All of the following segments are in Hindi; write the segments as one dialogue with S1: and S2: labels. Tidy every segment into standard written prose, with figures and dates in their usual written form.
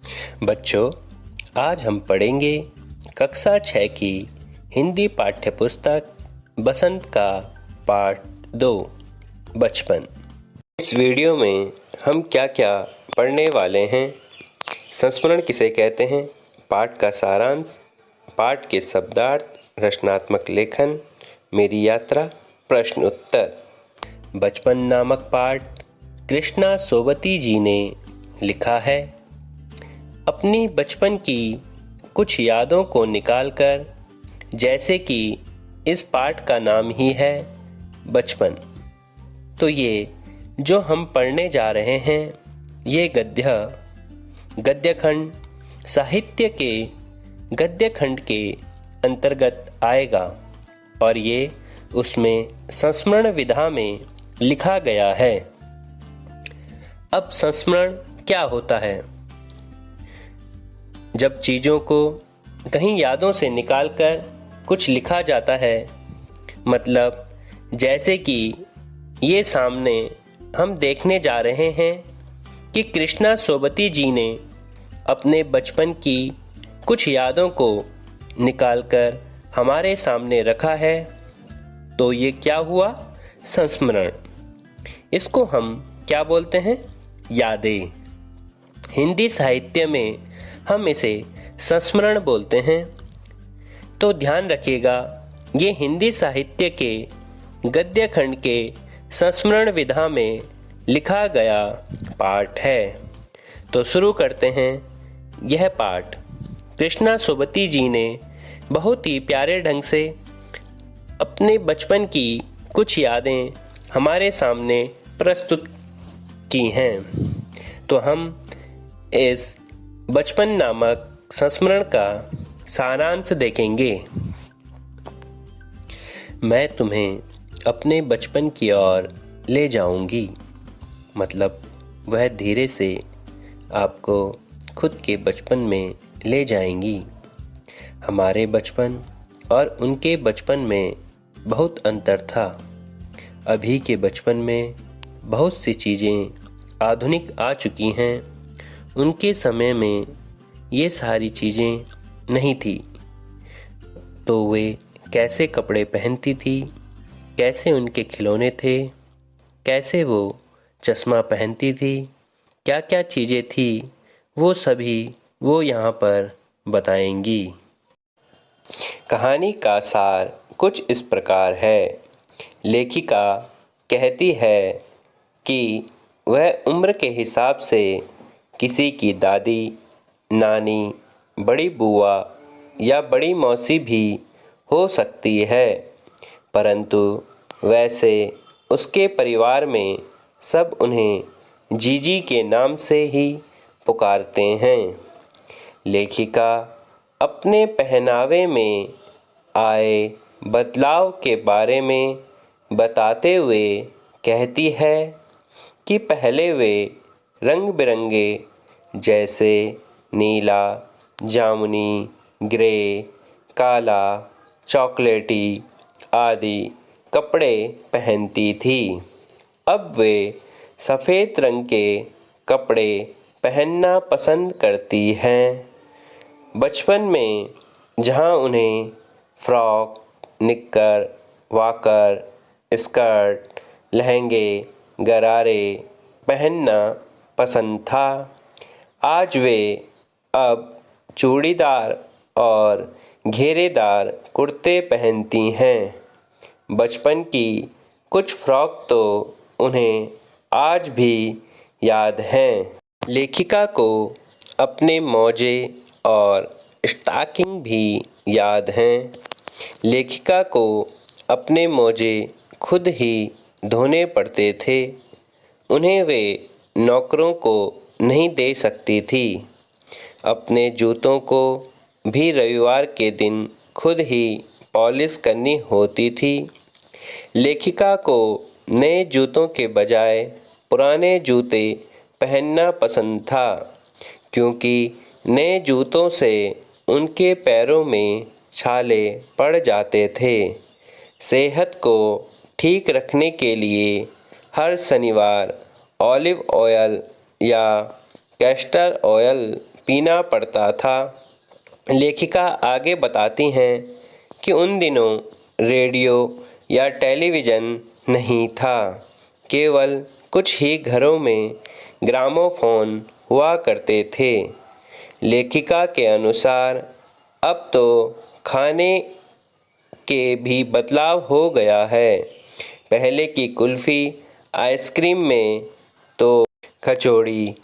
S1: बच्चों, आज हम पढ़ेंगे कक्षा 6 की हिंदी पाठ्य पुस्तक बसंत का पाठ 2 बचपन। इस वीडियो में हम क्या क्या पढ़ने वाले हैं। संस्मरण किसे कहते हैं, पाठ का सारांश, पाठ के शब्दार्थ, रचनात्मक लेखन, मेरी यात्रा, प्रश्न उत्तर। बचपन नामक पाठ कृष्णा सोबती जी ने लिखा है। अपनी बचपन की कुछ यादों को निकालकर, जैसे कि इस पाठ का नाम ही है बचपन, तो ये जो हम पढ़ने जा रहे हैं ये गद्यखंड साहित्य के गद्यखंड के अंतर्गत आएगा और ये उसमें संस्मरण विधा में लिखा गया है। अब संस्मरण क्या होता है? जब चीज़ों को कहीं यादों से निकालकर कुछ लिखा जाता है, मतलब जैसे कि ये सामने हम देखने जा रहे हैं कि कृष्णा सोबती जी ने अपने बचपन की कुछ यादों को निकालकर हमारे सामने रखा है, तो ये क्या हुआ? संस्मरण। इसको हम क्या बोलते हैं? यादें। हिंदी साहित्य में हम इसे संस्मरण बोलते हैं। तो ध्यान रखिएगा, ये हिंदी साहित्य के गद्य खंड के संस्मरण विधा में लिखा गया पाठ है। तो शुरू करते हैं यह पाठ। कृष्णा सोबती जी ने बहुत ही प्यारे ढंग से अपने बचपन की कुछ यादें हमारे सामने प्रस्तुत की हैं। तो हम इस बचपन नामक संस्मरण का सारांश देखेंगे। मैं तुम्हें अपने बचपन की ओर ले जाऊंगी, मतलब वह धीरे से आपको खुद के बचपन में ले जाएंगी। हमारे बचपन और उनके बचपन में बहुत अंतर था। अभी के बचपन में बहुत सी चीज़ें आधुनिक आ चुकी हैं। उनके समय में ये सारी चीज़ें नहीं थी। तो वे कैसे कपड़े पहनती थी, कैसे उनके खिलौने थे, कैसे वो चश्मा पहनती थी, क्या क्या चीज़ें थी, वो सभी वो यहाँ पर बताएंगी। कहानी का सार कुछ इस प्रकार है। लेखिका कहती है कि वह उम्र के हिसाब से किसी की दादी, नानी, बड़ी बुआ या बड़ी मौसी भी हो सकती है, परंतु वैसे उसके परिवार में सब उन्हें जीजी के नाम से ही पुकारते हैं। लेखिका अपने पहनावे में आए बदलाव के बारे में बताते हुए कहती है कि पहले वे रंग बिरंगे जैसे नीला, जामुनी, ग्रे, काला, चॉकलेटी आदि कपड़े पहनती थी। अब वे सफ़ेद रंग के कपड़े पहनना पसंद करती हैं। बचपन में जहाँ उन्हें फ्रॉक, निक्कर, वाकर, स्कर्ट, लहंगे, गरारे पहनना पसंद था, आज वे अब चूड़ीदार और घेरेदार कुर्ते पहनती हैं। बचपन की कुछ फ्रॉक तो उन्हें आज भी याद हैं। लेखिका को अपने मोजे और स्टॉकिंग भी याद हैं। लेखिका को अपने मोजे खुद ही धोने पड़ते थे। उन्हें वे नौकरों को नहीं दे सकती थी। अपने जूतों को भी रविवार के दिन खुद ही पॉलिश करनी होती थी। लेखिका को नए जूतों के बजाय पुराने जूते पहनना पसंद था, क्योंकि नए जूतों से उनके पैरों में छाले पड़ जाते थे। सेहत को ठीक रखने के लिए हर शनिवार ऑलिव ऑयल या कैस्टर ऑयल पीना पड़ता था। लेखिका आगे बताती हैं कि उन दिनों रेडियो या टेलीविज़न नहीं था, केवल कुछ ही घरों में ग्रामोफोन हुआ करते थे। लेखिका के अनुसार अब तो खाने के भी बदलाव हो गया है। पहले की कुल्फ़ी आइसक्रीम में तो कचौड़ी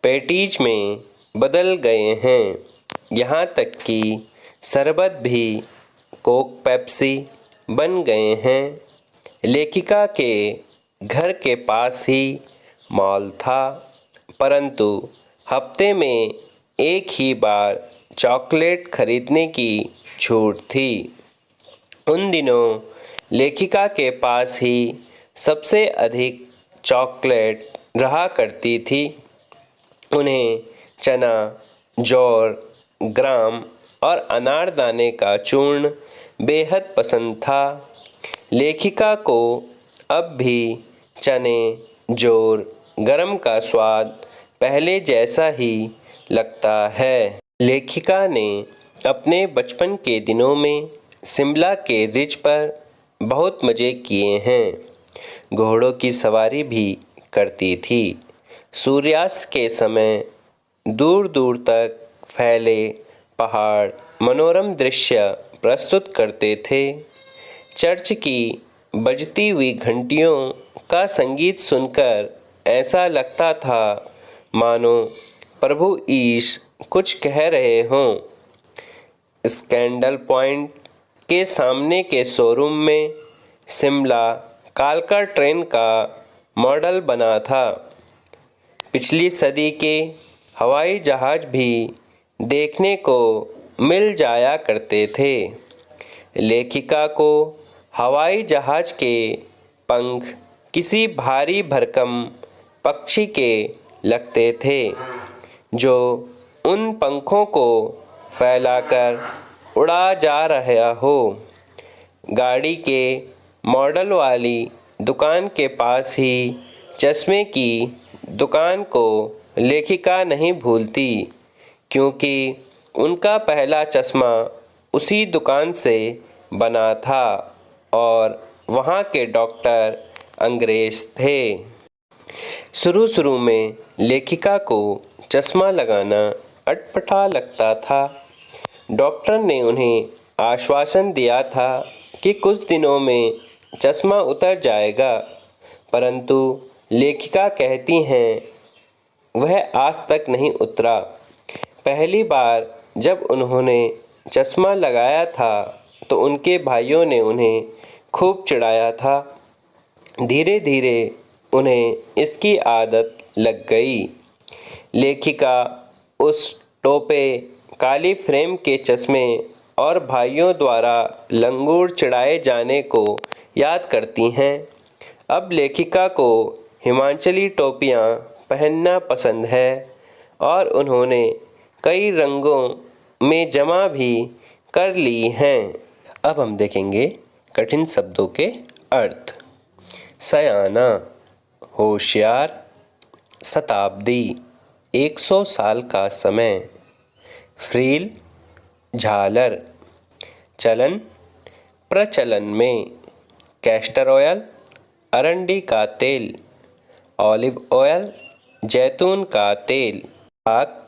S1: पैटीज में बदल गए हैं। यहाँ तक कि शरबत भी कोक पेप्सी बन गए हैं। लेखिका के घर के पास ही मॉल था, परंतु हफ्ते में एक ही बार चॉकलेट खरीदने की छूट थी। उन दिनों लेखिका के पास ही सबसे अधिक चॉकलेट रहा करती थी। उन्हें चना, जौर, ग्राम और अनारदाने का चूर्ण बेहद पसंद था। लेखिका को अब भी चने, जौर, गरम का स्वाद पहले जैसा ही लगता है। लेखिका ने अपने बचपन के दिनों में शिमला के रिज पर बहुत मज़े किए हैं। घोड़ों की सवारी भी करती थी। सूर्यास्त के समय दूर दूर तक फैले पहाड़ मनोरम दृश्य प्रस्तुत करते थे। चर्च की बजती हुई घंटियों का संगीत सुनकर ऐसा लगता था मानो प्रभु ईश कुछ कह रहे हों। स्कैंडल पॉइंट के सामने के शोरूम में शिमला कालका ट्रेन का मॉडल बना था। पिछली सदी के हवाई जहाज़ भी देखने को मिल जाया करते थे। लेखिका को हवाई जहाज़ के पंख किसी भारी भरकम पक्षी के लगते थे, जो उन पंखों को फैलाकर उड़ा जा रहा हो। गाड़ी के मॉडल वाली दुकान के पास ही चश्मे की दुकान को लेखिका नहीं भूलती, क्योंकि उनका पहला चश्मा उसी दुकान से बना था और वहाँ के डॉक्टर अंग्रेज थे। शुरू में लेखिका को चश्मा लगाना अटपटा लगता था। डॉक्टर ने उन्हें आश्वासन दिया था कि कुछ दिनों में चश्मा उतर जाएगा, परंतु लेखिका कहती हैं वह आज तक नहीं उतरा। पहली बार जब उन्होंने चश्मा लगाया था तो उनके भाइयों ने उन्हें खूब चिढ़ाया था। धीरे धीरे उन्हें इसकी आदत लग गई। लेखिका उस टोपे काली फ्रेम के चश्मे और भाइयों द्वारा लंगूर चिढ़ाए जाने को याद करती हैं। अब लेखिका को हिमाचली टोपियाँ पहनना पसंद है और उन्होंने कई रंगों में जमा भी कर ली हैं। अब हम देखेंगे कठिन शब्दों के अर्थ। सयाना, होशियार, शताब्दी, 100 साल का समय। फ्रील, झालर, चलन, प्रचलन में। कैस्टर ऑयल, अरंडी का तेल। ऑलिव ऑयल, जैतून का तेल। आग,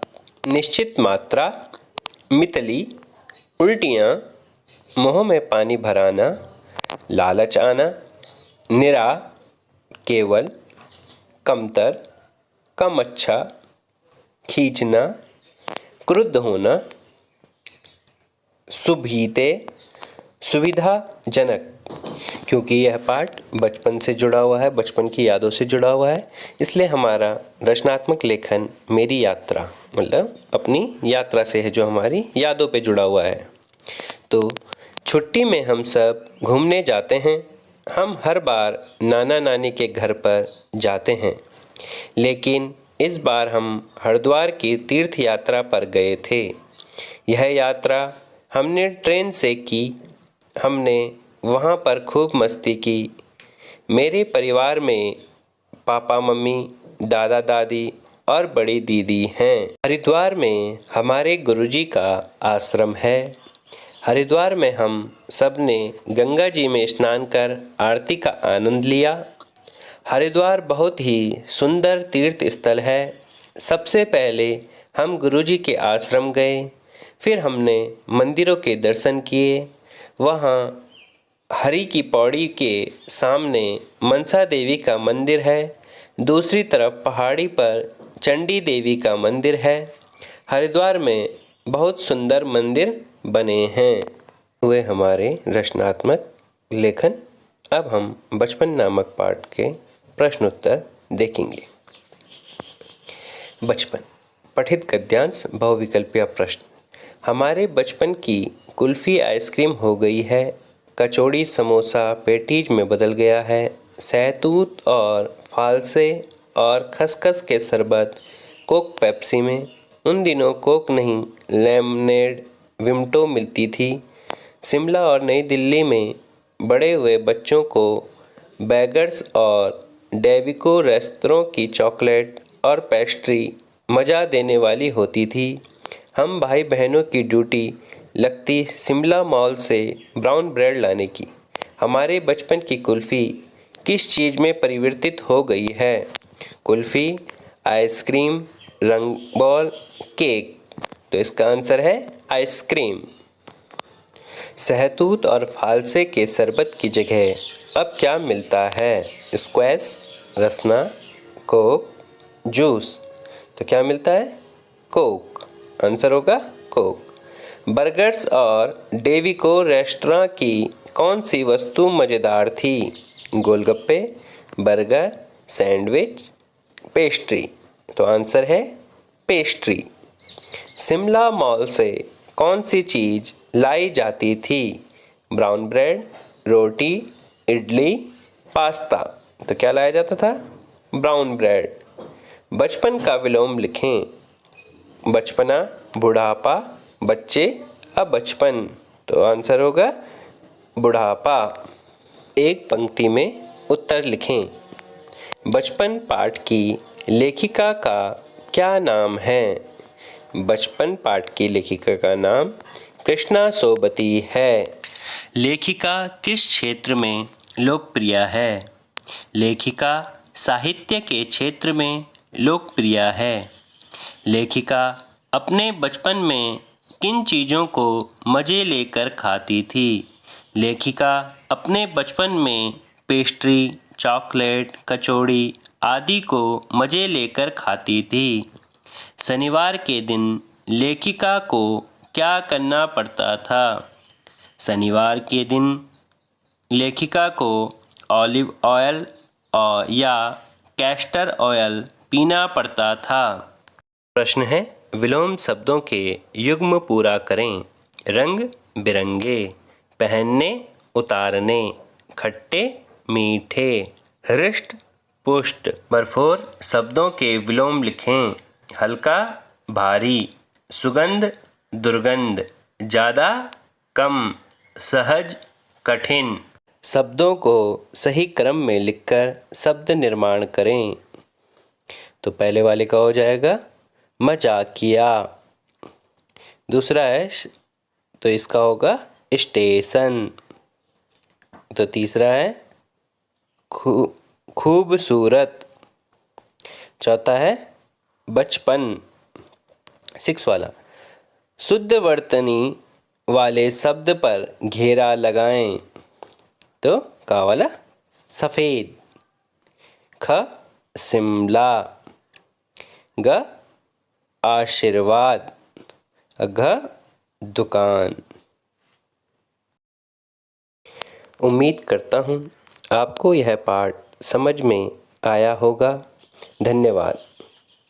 S1: निश्चित मात्रा। मितली, उल्टियाँ, मुँह में पानी भराना, लालच आना। निरा, केवल, कमतर, कम अच्छा। खींचना, क्रुद्ध होना। सुभीते, सुविधाजनक। क्योंकि यह पाठ बचपन से जुड़ा हुआ है, बचपन की यादों से जुड़ा हुआ है, इसलिए हमारा रचनात्मक लेखन मेरी यात्रा मतलब अपनी यात्रा से है, जो हमारी यादों पे जुड़ा हुआ है। तो छुट्टी में हम सब घूमने जाते हैं। हम हर बार नाना नानी के घर पर जाते हैं, लेकिन इस बार हम हरिद्वार की तीर्थ यात्रा पर गए थे। यह यात्रा हमने ट्रेन से की। हमने वहाँ पर खूब मस्ती की। मेरे परिवार में पापा मम्मी, दादा दादी और बड़ी दीदी हैं। हरिद्वार में हमारे गुरुजी का आश्रम है। हरिद्वार में हम सब ने गंगा जी में स्नान कर आरती का आनंद लिया। हरिद्वार बहुत ही सुंदर तीर्थ स्थल है। सबसे पहले हम गुरुजी के आश्रम गए, फिर हमने मंदिरों के दर्शन किए। वहाँ हरि की पौड़ी के सामने मनसा देवी का मंदिर है। दूसरी तरफ पहाड़ी पर चंडी देवी का मंदिर है। हरिद्वार में बहुत सुंदर मंदिर बने हैं। हुए हमारे रचनात्मक लेखन। अब हम बचपन नामक पाठ के प्रश्न उत्तर देखेंगे। बचपन पठित गद्यांश बहुविकल्पीय प्रश्न। हमारे बचपन की कुल्फ़ी आइसक्रीम हो गई है, कचौड़ी समोसा पेटीज में बदल गया है, सहतूत और फालसे और खसखस के शरबत कोक पेप्सी में। उन दिनों कोक नहीं, लेमनेड विम्टो मिलती थी। शिमला और नई दिल्ली में बड़े हुए बच्चों को बेगर्स और डेविको रेस्तरों की चॉकलेट और पेस्ट्री मज़ा देने वाली होती थी। हम भाई बहनों की ड्यूटी लगती शिमला मॉल से ब्राउन ब्रेड लाने की। हमारे बचपन की कुल्फ़ी किस चीज़ में परिवर्तित हो गई है? कुल्फ़ी, आइसक्रीम, रंग बॉल, केक। तो इसका आंसर है आइसक्रीम। सहतूत और फालसे के शरबत की जगह अब क्या मिलता है? स्क्वैश, रसना, कोक, जूस। तो क्या मिलता है? कोक। आंसर होगा कोक। बर्गर्स और डेविको रेस्टोरेंट की कौन सी वस्तु मज़ेदार थी? गोलगप्पे, बर्गर, सैंडविच, पेस्ट्री। तो आंसर है पेस्ट्री। शिमला मॉल से कौन सी चीज़ लाई जाती थी? ब्राउन ब्रेड, रोटी, इडली, पास्ता। तो क्या लाया जाता था? Brown bread. बचपन का विलोम लिखें। बचपना, बुढ़ापा, बच्चे, अब बचपन। तो आंसर होगा बुढ़ापा। एक पंक्ति में उत्तर लिखें। बचपन पाठ की लेखिका का क्या नाम है? बचपन पाठ की लेखिका का नाम कृष्णा सोबती है। लेखिका किस क्षेत्र में लोकप्रिय है? लेखिका साहित्य के क्षेत्र में लोकप्रिय है। लेखिका अपने बचपन में किन चीज़ों को मज़े लेकर खाती थी? लेखिका अपने बचपन में पेस्ट्री, चॉकलेट, कचौड़ी आदि को मज़े लेकर खाती थी। शनिवार के दिन लेखिका को क्या करना पड़ता था? शनिवार के दिन लेखिका को ऑलिव ऑयल या कैस्टर ऑयल पीना पड़ता था। प्रश्न है, विलोम शब्दों के युग्म पूरा करें। रंग बिरंगे, पहनने उतारने, खट्टे मीठे, हृष्ट पुष्ट। बरफोर शब्दों के विलोम लिखें। हल्का भारी, सुगंध दुर्गंध, ज़्यादा कम, सहज कठिन। शब्दों को सही क्रम में लिखकर शब्द निर्माण करें। तो पहले वाले का हो जाएगा मजाकिया। दूसरा है तो इसका होगा स्टेशन। तो तीसरा है खूबसूरत। चौथा है बचपन। 6 वाला शुद्ध वर्तनी वाले शब्द पर घेरा लगाएं। तो का वाला सफ़ेद। ख शिमला, ग आशीर्वाद, घ दुकान। उम्मीद करता हूँ आपको यह पाठ समझ में आया होगा। धन्यवाद।